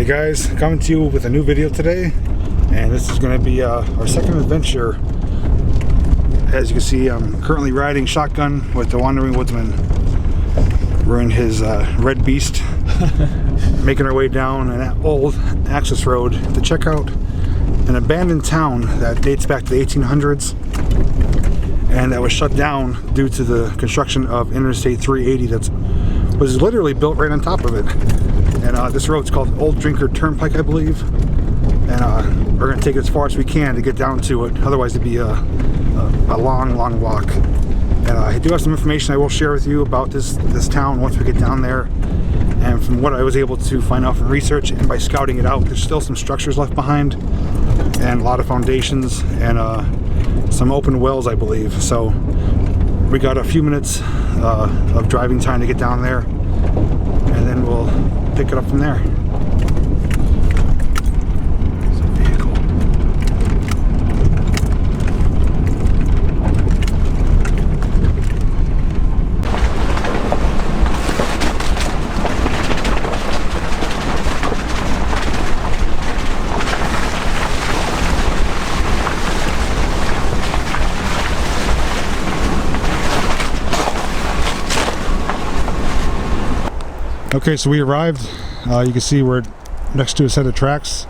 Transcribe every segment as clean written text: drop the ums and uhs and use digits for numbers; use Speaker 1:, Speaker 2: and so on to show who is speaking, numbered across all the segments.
Speaker 1: guys, coming to you with a new video today, and this is going to be our second adventure. As you can see, I'm currently riding shotgun with the Wandering Woodsman. We're in his red beast, making our way down an old access road to check out an abandoned town that dates back to the 1800s and that was shut down due to the construction of Interstate 380 that was literally built right on top of it. And this road's called Old Drinker Turnpike, I believe. And we're going to take it as far as we can to get down to it. Otherwise, it'd be a long walk. And I do have some information I will share with you about this town once we get down there. And from what I was able to find out from research and by scouting it out, there's still some structures left behind and a lot of foundations and some open wells, I believe. So we got a few minutes of driving time to get down there, and then we'll pick it up from there. It's a vehicle. Okay, so we arrived. You can see we're next to a set of tracks.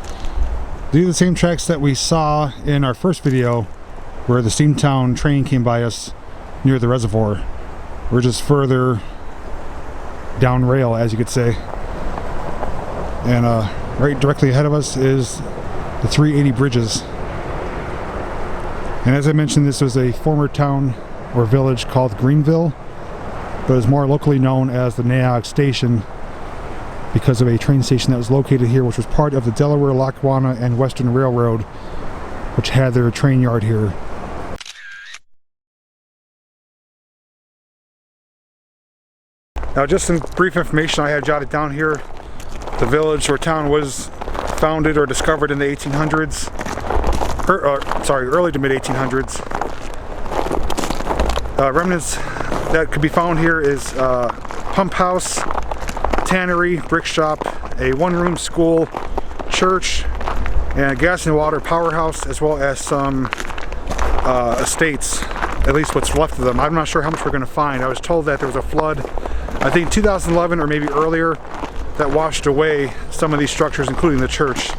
Speaker 1: These are the same tracks that we saw in our first video where the Steamtown train came by us near the reservoir. We're just further down rail, as you could say. And right directly ahead of us is the 380 bridges. And as I mentioned, this was a former town or village called Greenville, but is more locally known as the Naog Station because of a train station that was located here, which was part of the Delaware, Lackawanna, and Western Railroad, which had their train yard here. Now, just some brief information I had jotted down here. The village or town was founded or discovered in the 1800s, early to mid 1800s. Remnants that could be found here is pump house, tannery, brick shop, a one-room school, church, and a gas and water powerhouse, as well as some estates, at least what's left of them. I'm not sure how much we're going to find. I was told that there was a flood, I think 2011 or maybe earlier, that washed away some of these structures, including the church.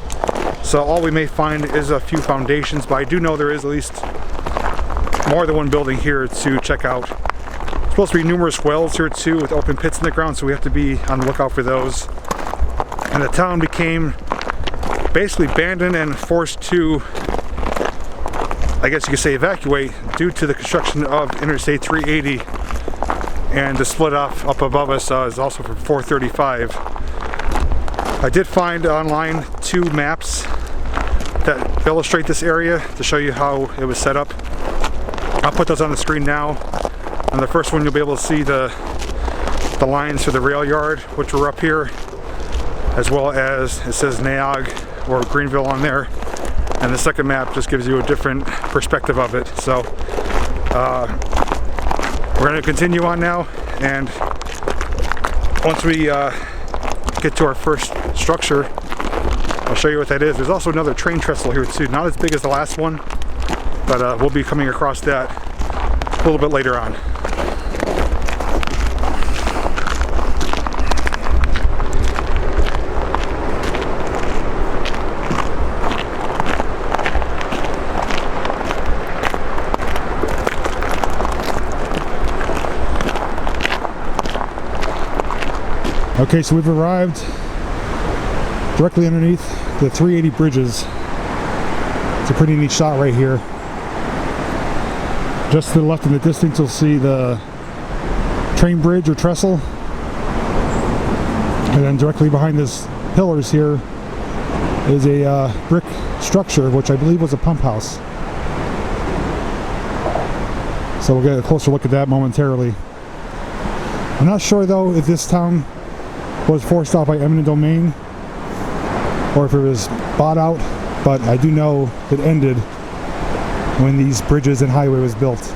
Speaker 1: So all we may find is a few foundations, but I do know there is at least more than one building here to check out. Supposed to be numerous wells here too with open pits in the ground, so we have to be on the lookout for those. And the town became basically abandoned and forced to, I guess you could say, evacuate due to the construction of Interstate 380, and the split off up above us is also for 435. I did find online 2 maps that illustrate this area to show you how it was set up. I'll put those on the screen now. On the first one, you'll be able to see the lines for the rail yard, which were up here, as well as it says Naog or Greenville on there. And the second map just gives you a different perspective of it. So we're going to continue on now, and once we get to our first structure, I'll show you what that is. There's also another train trestle here too, not as big as the last one, but we'll be coming across that a little bit later on. Okay, so we've arrived directly underneath the 380 bridges. It's a pretty neat shot right here. Just to the left in the distance, you'll see the train bridge or trestle. And then directly behind this pillars here is a brick structure, which I believe was a pump house. So we'll get a closer look at that momentarily. I'm not sure though if this town was forced out by eminent domain or if it was bought out, but I do know it ended when these bridges and highway was built.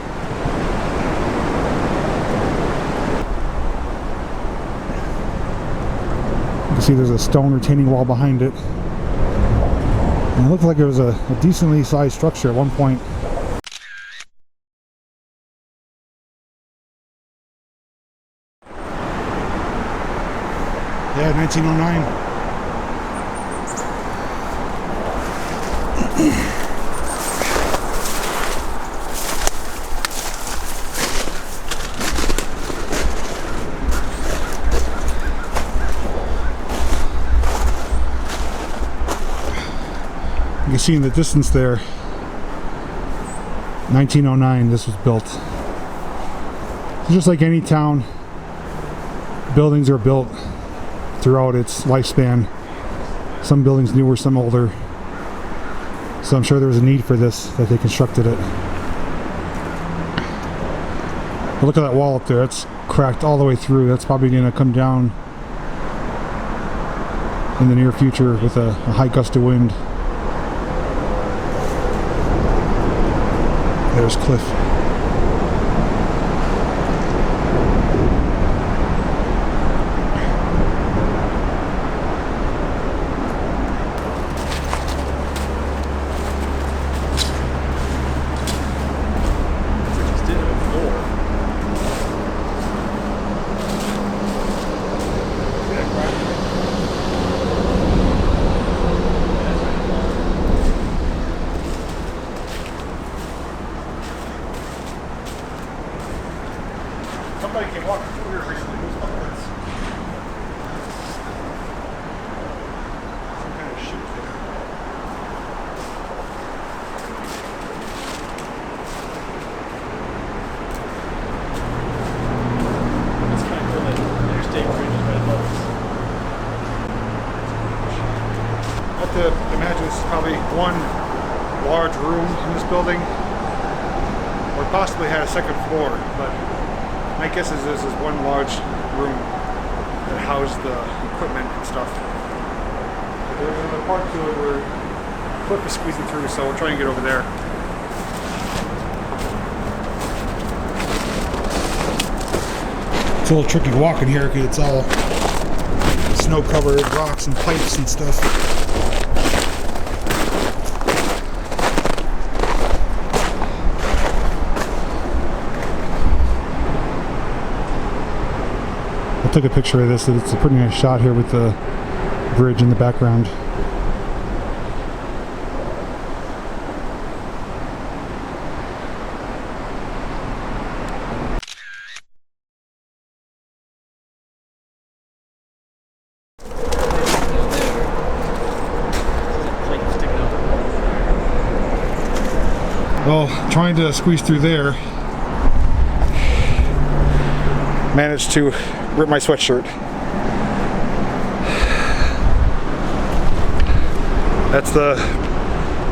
Speaker 1: You see there's a stone retaining wall behind it. And it looked like it was a decently sized structure at one point. Yeah, 1909. You can see in the distance there, 1909 this was built. So just like any town, buildings are built throughout its lifespan. Some buildings newer, some older. So I'm sure there was a need for this, that they constructed it. But look at that wall up there, it's cracked all the way through. That's probably going to come down in the near future with a high gust of wind. There's Cliff. Somebody came walking through here recently. Who's up with some kind of shoot there?
Speaker 2: It's kind of cool that interstate bridge is red lights.
Speaker 1: I have to imagine this is probably one large room in this building, or possibly had a second floor, but my guess is this is one large room that housed the equipment and stuff. But there's another part to it where Cliff is squeezing through, so we'll try and get over there. It's a little tricky walking here because it's all snow-covered rocks and pipes and stuff. I took a picture of this. It's a pretty nice shot here with the bridge in the background. Well, trying to squeeze through there, managed to rip my sweatshirt. That's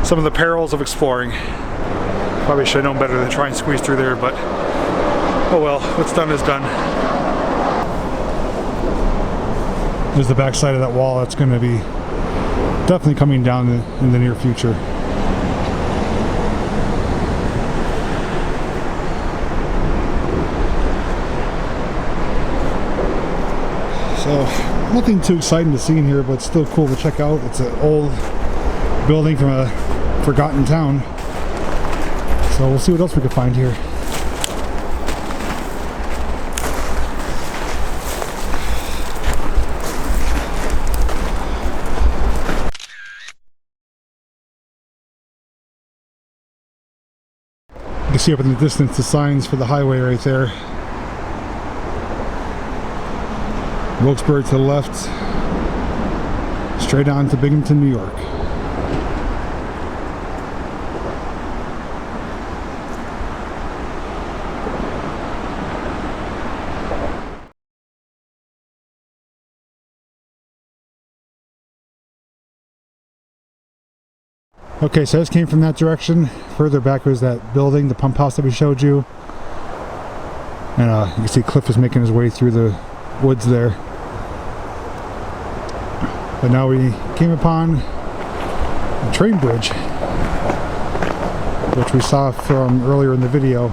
Speaker 1: some of the perils of exploring. Probably should have known better than try and squeeze through there, but oh well, what's done is done. There's the back side of that wall. That's going to be definitely coming down in the near future. So, nothing too exciting to see in here, but still cool to check out. It's an old building from a forgotten town. So we'll see what else we can find here. You can see up in the distance the signs for the highway right there. Wilkesburg to the left, straight on to Binghamton, New York. Okay, so this came from that direction. Further back was that building, the pump house that we showed you. And you can see Cliff is making his way through the woods there. But now we came upon a train bridge, which we saw from earlier in the video.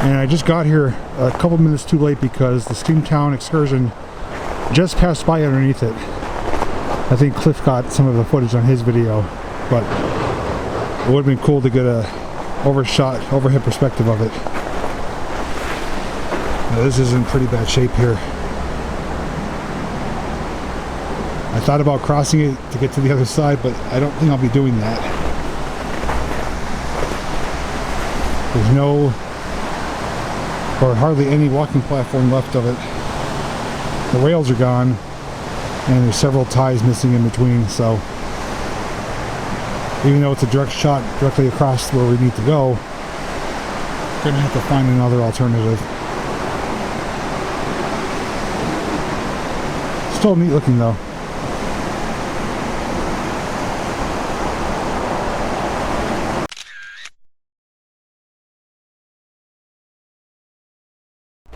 Speaker 1: And I just got here a couple minutes too late because the Steamtown excursion just passed by underneath it. I think Cliff got some of the footage on his video, but it would have been cool to get a overhead perspective of it. Now, this is in pretty bad shape here. I thought about crossing it to get to the other side, but I don't think I'll be doing that. There's no, or hardly any walking platform left of it. The rails are gone, and there's several ties missing in between, so even though it's a direct shot directly across where we need to go, we're gonna have to find another alternative. Still neat looking though.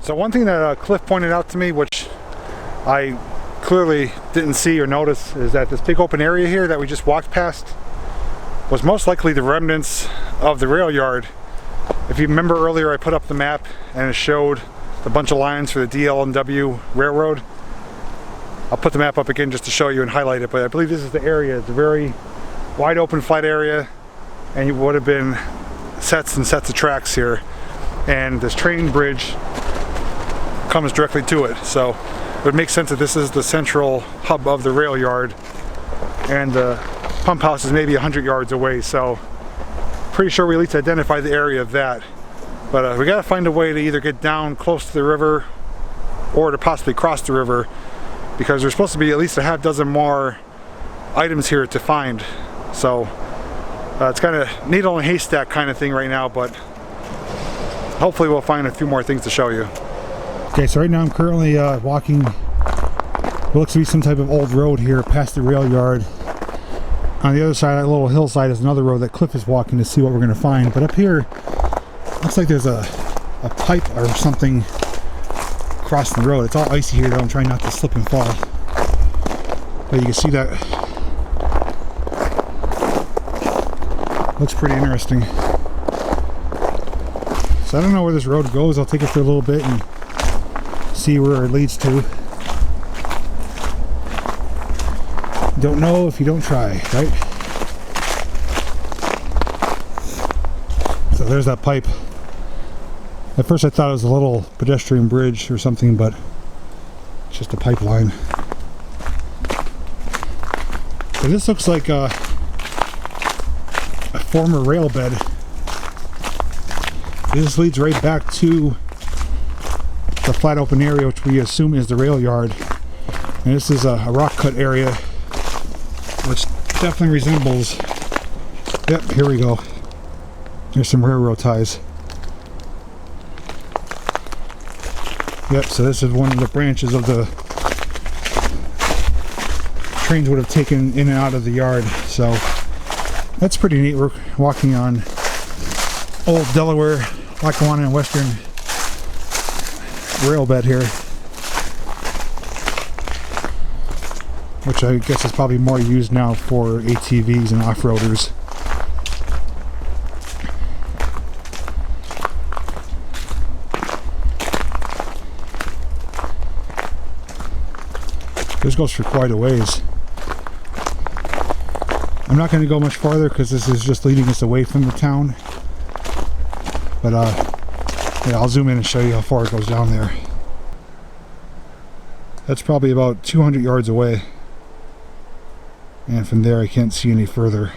Speaker 1: So one thing that Cliff pointed out to me, which I clearly didn't see or notice, is that this big open area here that we just walked past was most likely the remnants of the rail yard. If you remember earlier, I put up the map and it showed a bunch of lines for the DL&W railroad. I'll put the map up again just to show you and highlight it, but I believe this is the area. It's a very wide open flat area, and it would have been sets and sets of tracks here, and this train bridge comes directly to it, so it would make sense that this is the central hub of the rail yard, and the pump house is maybe 100 yards away, so pretty sure we at least identified the area of that. But we gotta find a way to either get down close to the river or to possibly cross the river, because there's supposed to be at least a half dozen more items here to find. So it's kind of needle in a haystack kind of thing right now, but hopefully we'll find a few more things to show you. Okay, so right now I'm currently walking what looks to be some type of old road here past the rail yard. On the other side, that little hillside, is another road that Cliff is walking to see what we're going to find. But up here, looks like there's a pipe or something crossing the road. It's all icy here though, I'm trying not to slip and fall. But you can see that. Looks pretty interesting. So I don't know where this road goes. I'll take it for a little bit and see where it leads to. Don't know if you don't try, right? So there's that pipe. At first I thought it was a little pedestrian bridge or something, but it's just a pipeline. So this looks like a former rail bed. This leads right back to the flat open area, which we assume is the rail yard. And this is a rock cut area, which definitely resembles, yep, here we go. There's some railroad ties. Yep, so this is one of the branches of the trains would have taken in and out of the yard. So that's pretty neat. We're walking on old Delaware, Lackawanna and Western rail bed here, which I guess is probably more used now for ATVs and off-roaders. This goes for quite a ways. I'm not going to go much farther because this is just leading us away from the town. But yeah, I'll zoom in and show you how far it goes down there. That's probably about 200 yards away. And from there I can't see any further.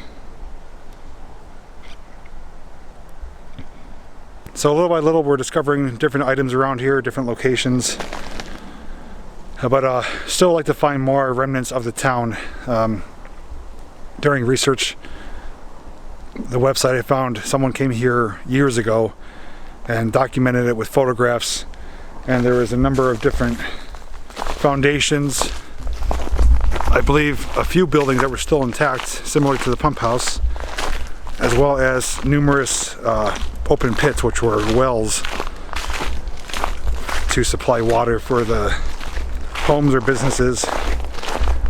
Speaker 1: So little by little we're discovering different items around here, different locations. But still like to find more remnants of the town. During research, the website I found, someone came here years ago and documented it with photographs, and there was a number of different foundations, I believe a few buildings that were still intact, similar to the pump house, as well as numerous open pits, which were wells to supply water for the homes or businesses.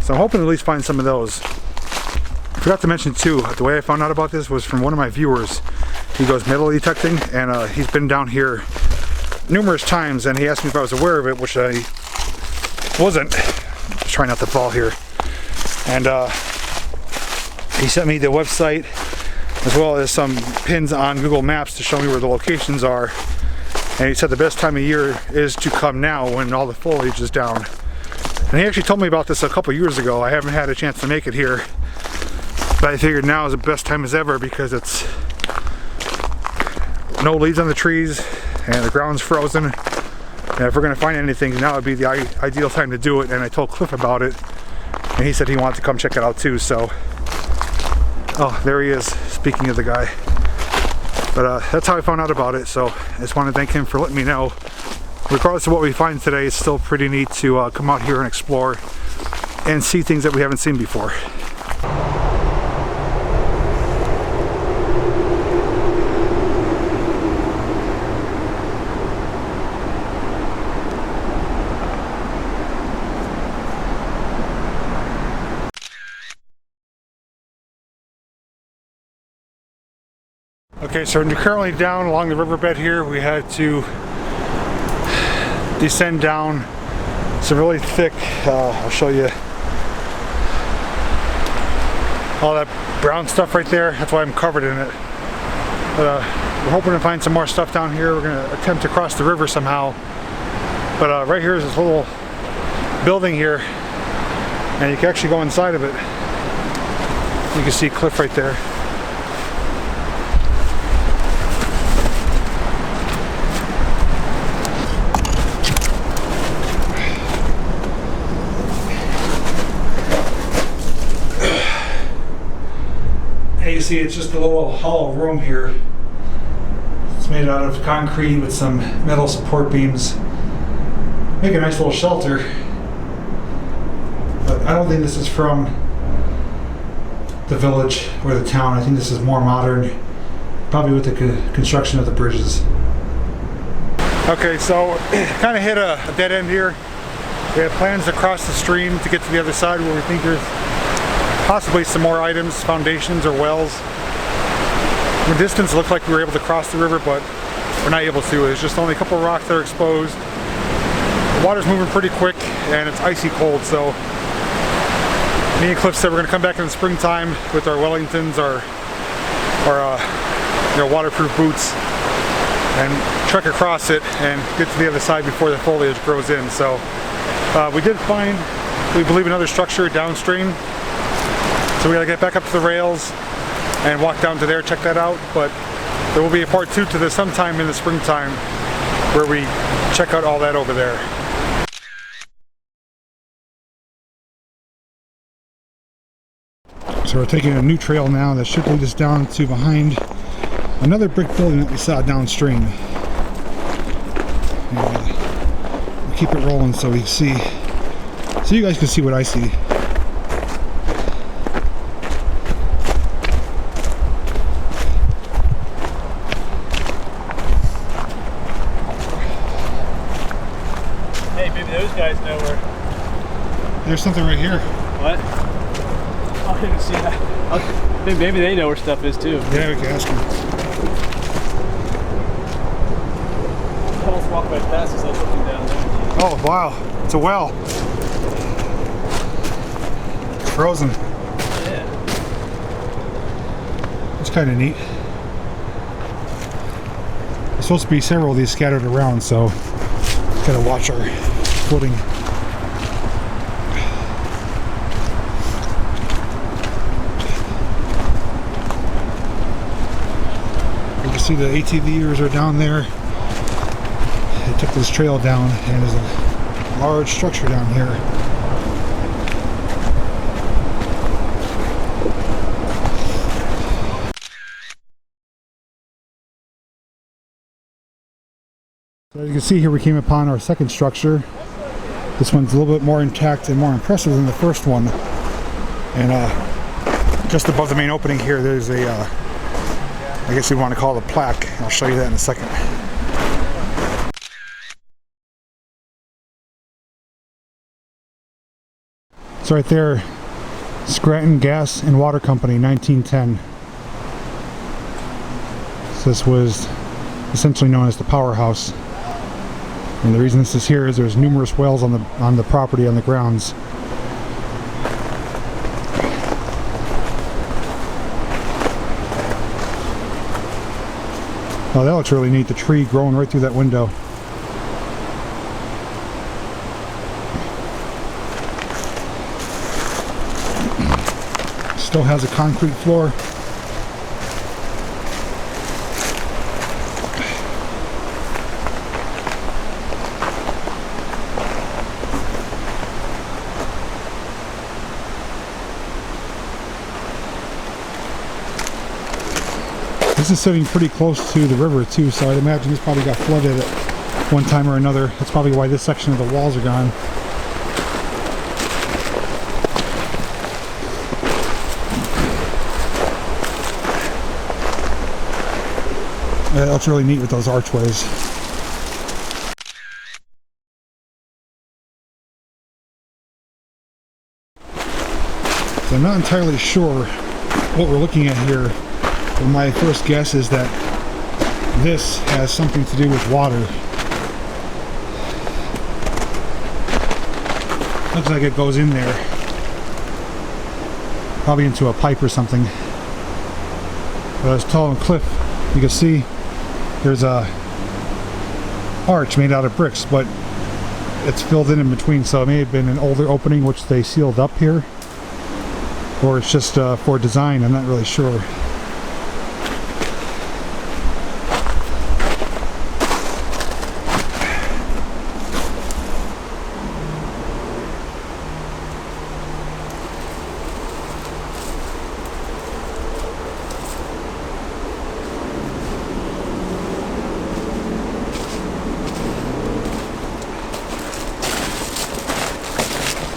Speaker 1: So I'm hoping to at least find some of those. I forgot to mention too, the way I found out about this was from one of my viewers. He goes metal detecting, and he's been down here numerous times, and he asked me if I was aware of it, which I wasn't. Just trying not to fall here. And he sent me the website as well as some pins on Google Maps to show me where the locations are. And he said the best time of year is to come now when all the foliage is down. And he actually told me about this a couple years ago. I haven't had a chance to make it here, but I figured now is the best time as ever because it's no leaves on the trees and the ground's frozen. And if we're gonna find anything, now would be the ideal time to do it. And I told Cliff about it, and he said he wanted to come check it out too. So, oh, there he is. Speaking of the guy, but that's how I found out about it. So I just want to thank him for letting me know. Regardless of what we find today, it's still pretty neat to come out here and explore and see things that we haven't seen before. Okay, so we're currently down along the riverbed here. We had to descend down some really thick, I'll show you all that brown stuff right there. That's why I'm covered in it. But we're hoping to find some more stuff down here. We're going to attempt to cross the river somehow. But right here is this little building here, and you can actually go inside of it. You can see Cliff right there. You see, it's just a little hollow room here. It's made out of concrete with some metal support beams. Make a nice little shelter. But I don't think this is from the village or the town. I think this is more modern, probably with the construction of the bridges. Okay, so kind of hit a dead end here. We have plans to cross the stream to get to the other side where we think there's possibly some more items, foundations or wells. From a distance it looked like we were able to cross the river, but we're not able to. There's just only a couple of rocks that are exposed. The water's moving pretty quick and it's icy cold, so me and Cliff said we're going to come back in the springtime with our Wellingtons, our waterproof boots, and trek across it and get to the other side before the foliage grows in. So we did find, we believe, another structure downstream. So we gotta get back up to the rails and walk down to there, check that out. But there will be a part 2 to this sometime in the springtime where we check out all that over there. So we're taking a new trail now that should lead us down to behind another brick building that we saw downstream. And we'll keep it rolling so we see, so you guys can see what I see.
Speaker 2: Those guys know where.
Speaker 1: There's something right here.
Speaker 2: What? I didn't see that. I think maybe they know where stuff is too.
Speaker 1: Yeah, we can ask them.
Speaker 2: I almost walked right past as I was looking down there.
Speaker 1: Oh wow, it's a well. It's frozen.
Speaker 2: Yeah.
Speaker 1: It's kind of neat. There's supposed to be several of these scattered around, so gotta watch our footing. You can see the ATVers are down there. They took this trail down, and there's a large structure down here. So as you can see here, we came upon our second structure. This one's a little bit more intact and more impressive than the first one. And just above the main opening here, there's a, I guess you want to call it a plaque. I'll show you that in a second. So right there, Scranton Gas and Water Company, 1910. So this was essentially known as the powerhouse. And the reason this is here is there's numerous wells on the property, on the grounds. Oh, that looks really neat, the tree growing right through that window. Still has a concrete floor. This is sitting pretty close to the river too, so I'd imagine this probably got flooded at one time or another. That's probably why this section of the walls are gone. Yeah, that's really neat with those archways. So I'm not entirely sure what we're looking at here, but my first guess is that this has something to do with water. Looks like it goes in there, probably into a pipe or something. But it's tall and cliff. You can see there's a arch made out of bricks, but it's filled in between, so it may have been an older opening which they sealed up here, or it's just for design. I'm not really sure.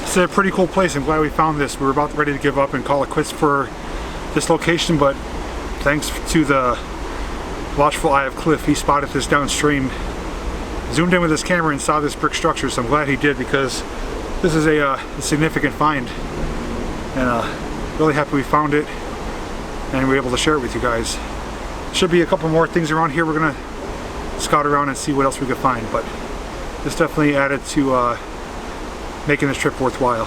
Speaker 1: It's a pretty cool place. I'm glad we found this. We were about ready to give up and call it quits for this location, but thanks to the watchful eye of Cliff, he spotted this downstream, zoomed in with his camera and saw this brick structure, so I'm glad he did, because this is a significant find, and really happy we found it and we were able to share it with you guys. Should be a couple more things around here. We're gonna scout around and see what else we could find, but this definitely added to making this trip worthwhile.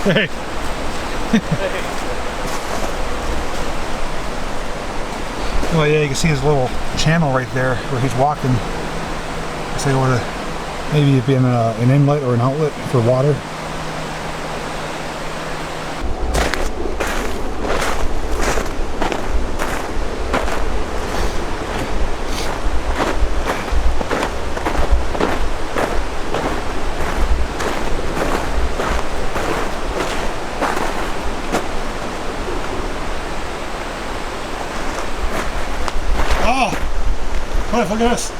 Speaker 1: Hey. Well, yeah, you can see his little channel right there where he's walking. So it would maybe be an inlet or an outlet for water. Look at this.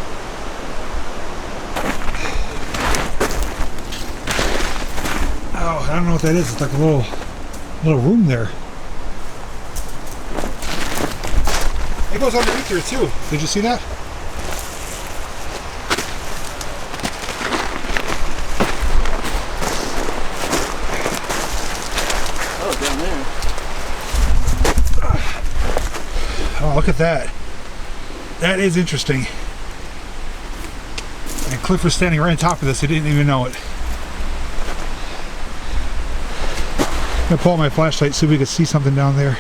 Speaker 1: Oh, I don't know what that is. It's like a little room there. It goes underneath here too. Did you see that?
Speaker 2: Oh, down there.
Speaker 1: Oh, look at that. That is interesting. And Cliff was standing right on top of this. He didn't even know it. I'm gonna pull out my flashlight so we could see something down there.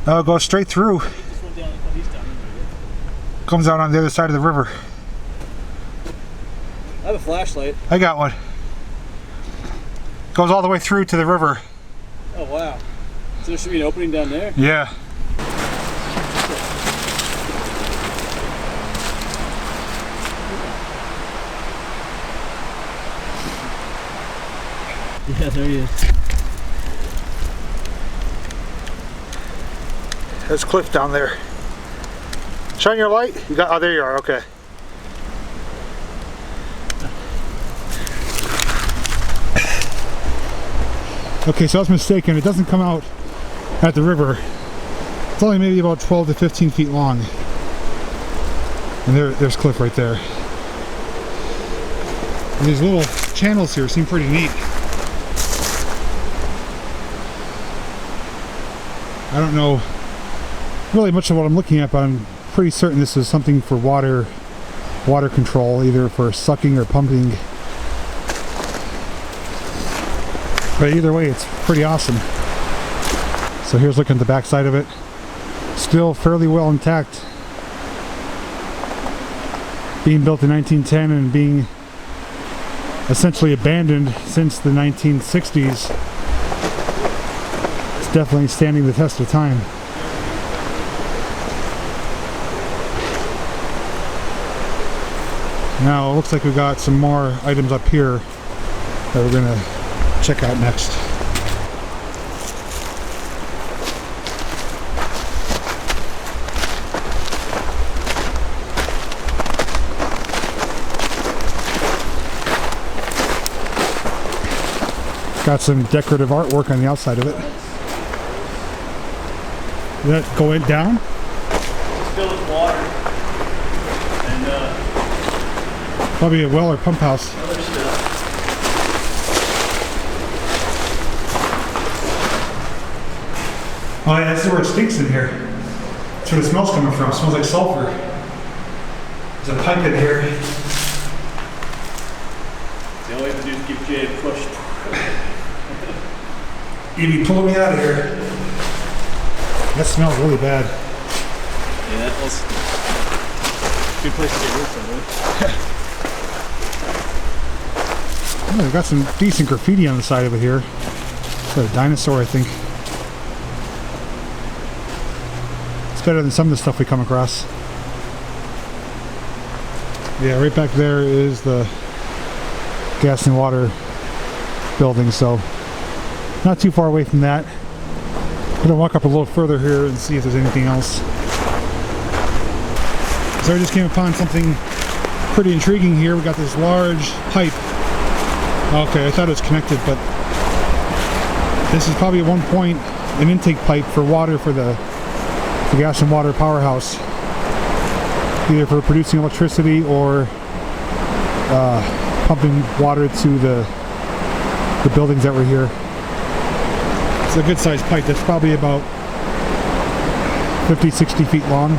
Speaker 1: Oh, it goes straight through. Comes out on the other side of the river.
Speaker 2: I have a flashlight.
Speaker 1: I got one. Goes all the way through to the river.
Speaker 2: Oh wow. So there should be an opening down there?
Speaker 1: Yeah.
Speaker 2: Yeah, there he is.
Speaker 1: There's Cliff down there. Shine your light. You got? Oh, there you are. Okay. Okay, so I was mistaken. It doesn't come out at the river. It's only maybe about 12 to 15 feet long. And there's Cliff right there. And these little channels here seem pretty neat. I don't know really much of what I'm looking at, but I'm pretty certain this is something for water control, either for sucking or pumping. But either way, it's pretty awesome. So here's looking at the back side of it. Still fairly well intact. Being built in 1910 and being essentially abandoned since the 1960s. It's definitely standing the test of time. Now it looks like we've got some more items up here that we're going to check out next. Got some decorative artwork on the outside of it. Did that go down?
Speaker 2: It's filled with water. And
Speaker 1: probably a well or pump house.
Speaker 2: other stuff.
Speaker 1: Oh yeah, this is where it stinks in here. That's where the smell's coming from. It smells like sulfur. There's a pipe in here.
Speaker 2: The only way to do is keep Jay pushed.
Speaker 1: You'd be pulling me out of here. That smells really bad.
Speaker 2: Yeah, that was a good place to get rid of something.
Speaker 1: Oh, we've got some decent graffiti on the side of it here. It's got a dinosaur, I think. It's better than some of the stuff we come across. Yeah, right back there is the gas and water building, so not too far away from that. I'm gonna walk up a little further here and see if there's anything else. So I just came upon something pretty intriguing here. We got this large pipe. Okay, I thought it was connected, but this is probably at one point an intake pipe for water for the gas and water powerhouse, either for producing electricity or pumping water to the buildings that were here. It's a good sized pipe. That's probably about 50-60 feet long.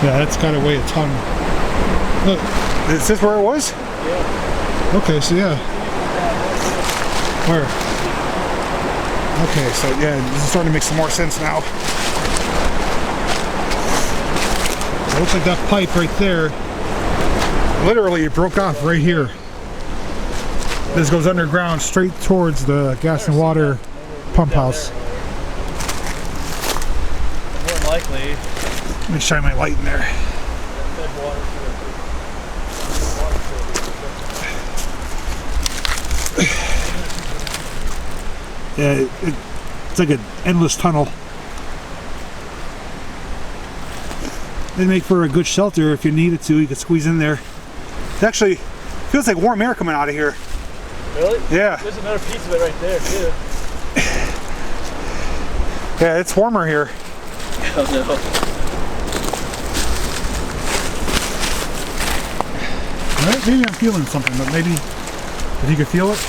Speaker 1: Yeah, that's gotta weigh a ton. Look, is this where it was?
Speaker 2: Yeah.
Speaker 1: Okay, so yeah. Where? Okay, so yeah, this is starting to make some more sense now. So it looks like that pipe right there, literally it broke off right here. This goes underground straight towards the gas and water pump house.
Speaker 2: More than likely.
Speaker 1: Let me shine my light in there. Yeah, it's like an endless tunnel. They make for a good shelter if you needed to. You could squeeze in there. It actually feels like warm air coming out of here.
Speaker 2: Really?
Speaker 1: Yeah.
Speaker 2: There's another piece of it right there too.
Speaker 1: Yeah, it's warmer here.
Speaker 2: Oh no.
Speaker 1: Right, maybe I'm feeling something, but maybe if you could feel it.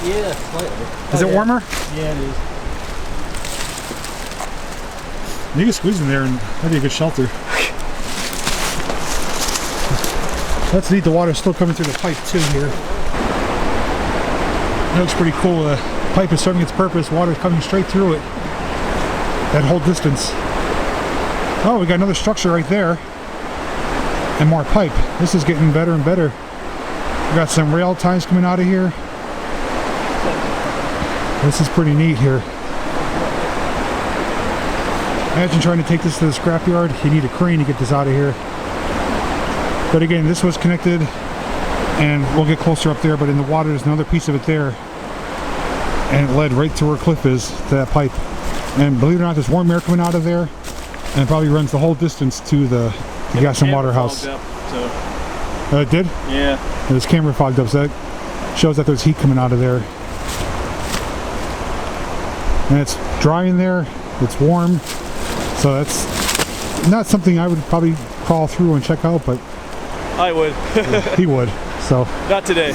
Speaker 2: Yeah, slightly.
Speaker 1: Is it warmer?
Speaker 2: Yeah, it is.
Speaker 1: You can squeeze in there and that'd be a good shelter. That's neat, the water's still coming through the pipe too here. That looks pretty cool. The pipe is serving its purpose, water's coming straight through it. That whole distance. Oh, we got another structure right there. And more pipe. This is getting better and better. We got some rail ties coming out of here. This is pretty neat here. Imagine trying to take this to the scrapyard. You need a crane to get this out of here. But again, this was connected, and we'll get closer up there, but in the water there's another piece of it there. And it led right to where Cliff is, to that pipe. And believe it or not, there's warm air coming out of there, and it probably runs the whole distance to the gas and water house.
Speaker 2: Up, so.
Speaker 1: It did?
Speaker 2: Yeah.
Speaker 1: And this camera fogged up, so that shows that there's heat coming out of there. And it's dry in there, it's warm, so that's not something I would probably crawl through and check out, but
Speaker 2: I would.
Speaker 1: he would, so
Speaker 2: Not today.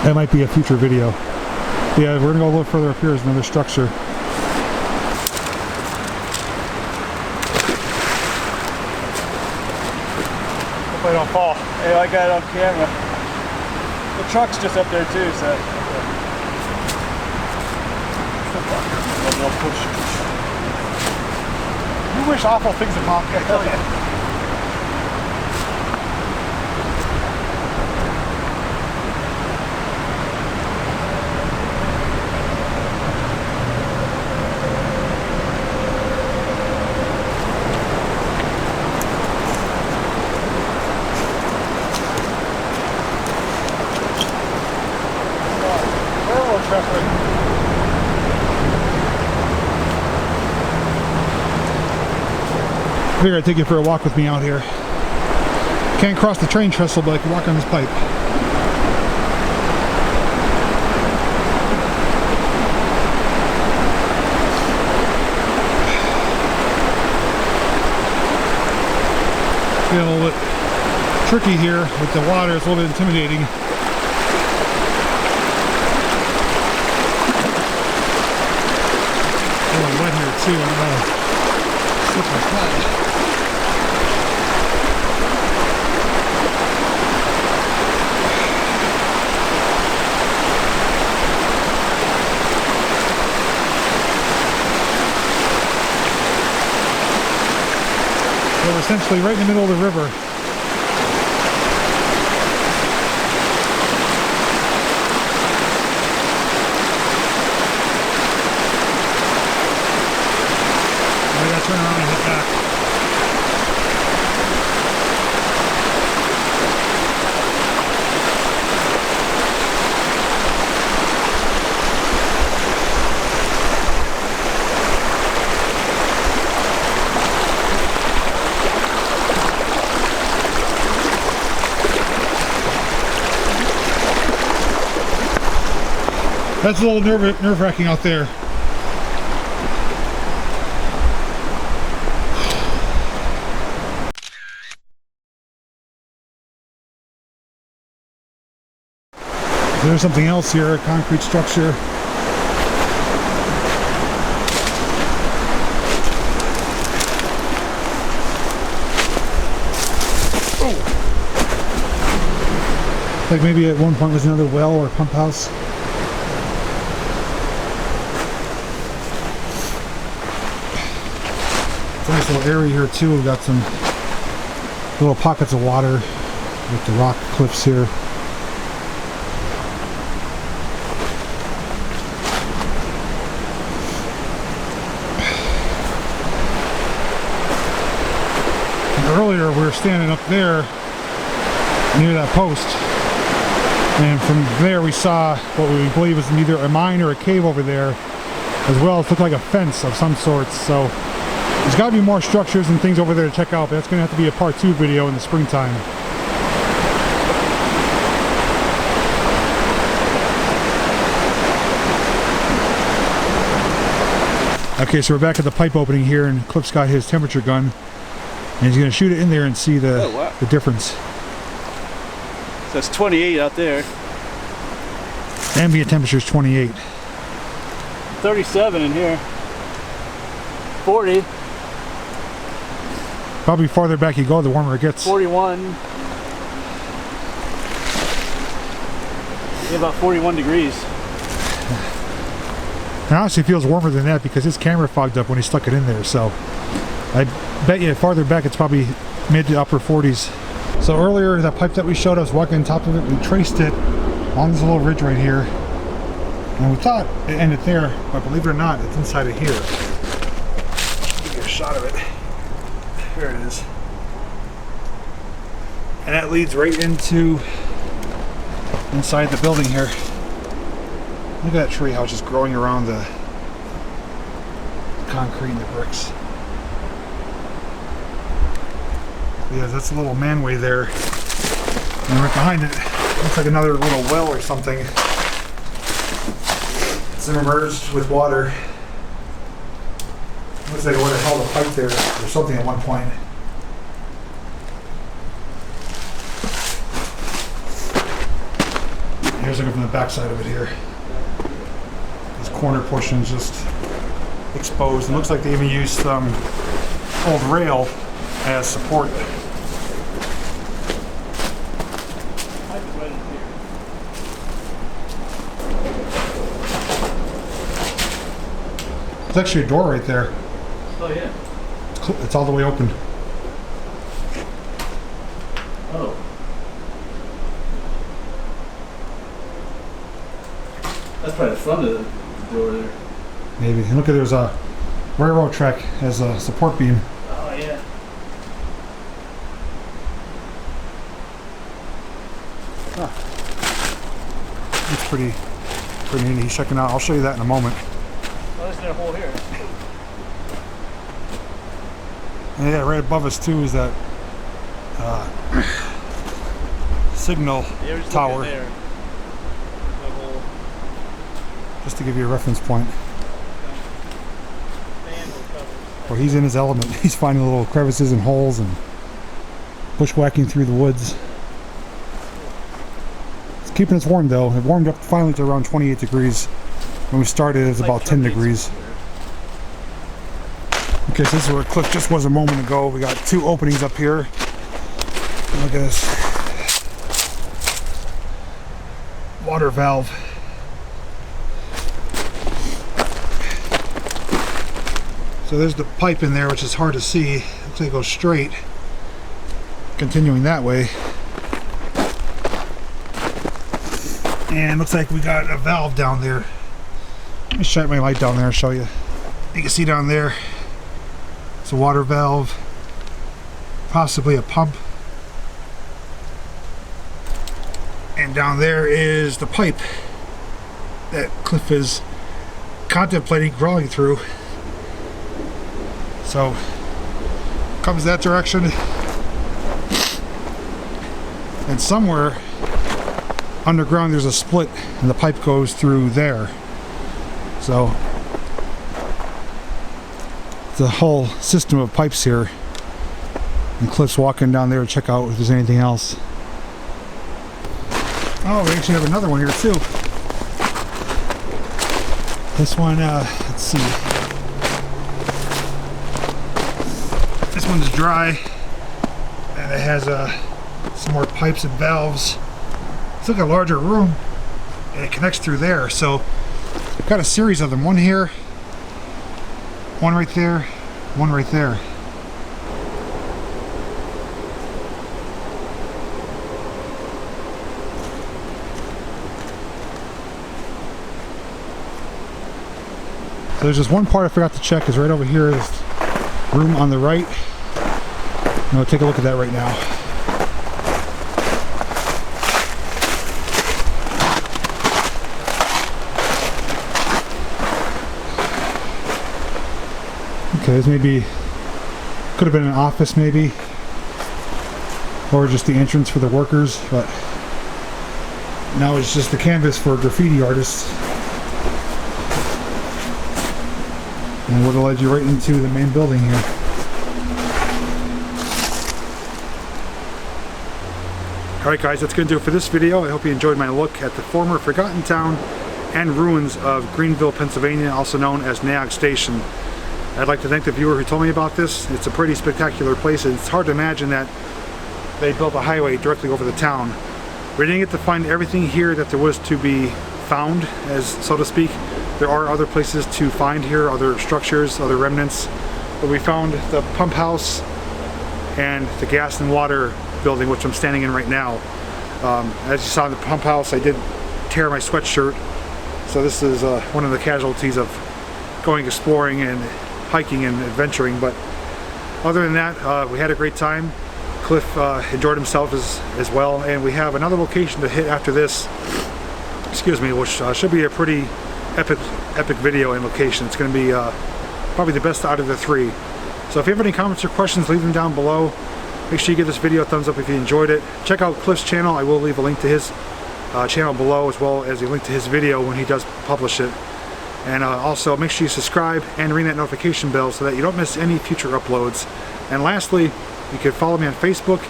Speaker 1: that might be a future video. Yeah, we're gonna go a little further up here. There's another structure. so I don't fall.
Speaker 2: Hey, I got it on camera. The truck's just up there too, so.
Speaker 1: You wish awful things upon me, I tell you. Railroad traffic. I figured I'd take you for a walk with me out here. Can't cross the train trestle, but I can walk on this pipe. Feel a little bit tricky here with the water. It's a little bit intimidating. A little wet here too. I'm gonna slip my foot. We're essentially right in the middle of the river. I gotta turn around and hit back. That's a little nerve-wracking out there. There's something else here, a concrete structure. Oh. Like maybe at one point was another well or pump house. Nice little area here too. We've got some little pockets of water with the rock cliffs here. And earlier we were standing up there near that post, and from there we saw what we believe is either a mine or a cave over there, as well as looked like a fence of some sorts. So there's got to be more structures and things over there to check out, but that's going to have to be a part 2 video in the springtime. Okay, so we're back at the pipe opening here, and Cliff's got his temperature gun, and he's going to shoot it in there and see the difference.
Speaker 2: So it's 28 out there.
Speaker 1: Ambient temperature is 28.
Speaker 2: 37 in here. 40.
Speaker 1: Probably farther back you go, the warmer it gets.
Speaker 2: 41. Yeah, about 41 degrees.
Speaker 1: It honestly feels warmer than that because his camera fogged up when he stuck it in there, so I bet you farther back it's probably mid to upper 40s. So earlier, that pipe that we showed, I was walking on top of it, we traced it on this little ridge right here, and we thought it ended there, but believe it or not, it's inside of here. I'll give you a shot of it. There it is. And that leads right into inside the building here. Look at that tree, how it's just growing around the concrete and the bricks. Yeah, that's a little manway there. And right behind it, looks like another little well or something. It's submerged with water. Looks like it would have held a pipe there or something at one point. Here's looking from the back side of it here. This corner portion is just exposed. It looks like they even used some old rail as support. There's actually a door right there.
Speaker 2: Oh yeah.
Speaker 1: It's all the way open.
Speaker 2: Oh. That's probably the front of the door there.
Speaker 1: Maybe. And look at there's a railroad track as a support beam.
Speaker 2: Oh yeah.
Speaker 1: It's pretty neat. He's checking out. I'll show you that in a moment.
Speaker 2: Oh, there's that hole here.
Speaker 1: And yeah, right above us too is that signal tower.
Speaker 2: There. That hole.
Speaker 1: Just to give you a reference point. Well, he's in his element. He's finding little crevices and holes and bushwhacking through the woods. It's keeping us warm though. It warmed up finally to around 28 degrees. When we started, it was about 10 degrees. Okay, so this is where Cliff just was a moment ago. We got two openings up here. Look at this. Water valve. So there's the pipe in there, which is hard to see. Looks like it goes straight. Continuing that way. And looks like we got a valve down there. Let me shine my light down there and show you. You can see down there, it's a water valve, possibly a pump. And down there is the pipe that Cliff is contemplating crawling through. So, comes that direction. And somewhere underground there's a split and the pipe goes through there. So, the whole system of pipes here. And Cliff's walking down there to check out if there's anything else. Oh, we actually have another one here too. This one, let's see. This one's dry, and it has some more pipes and valves. It's like a larger room, and it connects through there. So, I've got a series of them. One here, one right there, one right there. So there's just one part I forgot to check, is right over here, this room on the right. And we'll take a look at that right now. Okay, this maybe could have been an office maybe, or just the entrance for the workers, but now it's just the canvas for graffiti artists. And would have led you right into the main building here. Alright guys, that's going to do it for this video. I hope you enjoyed my look at the former forgotten town and ruins of Greenville, Pennsylvania, also known as Naog Station. I'd like to thank the viewer who told me about this. It's a pretty spectacular place, and it's hard to imagine that they built a highway directly over the town. We didn't get to find everything here that there was to be found, as so to speak. There are other places to find here, other structures, other remnants. But we found the pump house and the gas and water building, which I'm standing in right now. As you saw in the pump house, I did tear my sweatshirt. So this is one of the casualties of going exploring and hiking and adventuring. But other than that, we had a great time. Cliff enjoyed himself as well. And we have another location to hit after this, excuse me, which should be a pretty epic video and location. It's going to be probably the best out of the three. So if you have any comments or questions, leave them down below. Make sure you give this video a thumbs up if you enjoyed it. Check out Cliff's channel. I will leave a link to his channel below, as well as a link to his video when he does publish it. And also make sure you subscribe and ring that notification bell so that you don't miss any future uploads. And lastly, you could follow me on Facebook.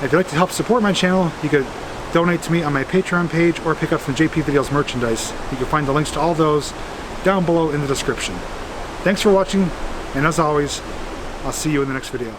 Speaker 1: If you'd like to help support my channel, you could donate to me on my Patreon page or pick up some JPVideos merchandise. You can find the links to all those down below in the description. Thanks for watching, and as always, I'll see you in the next video.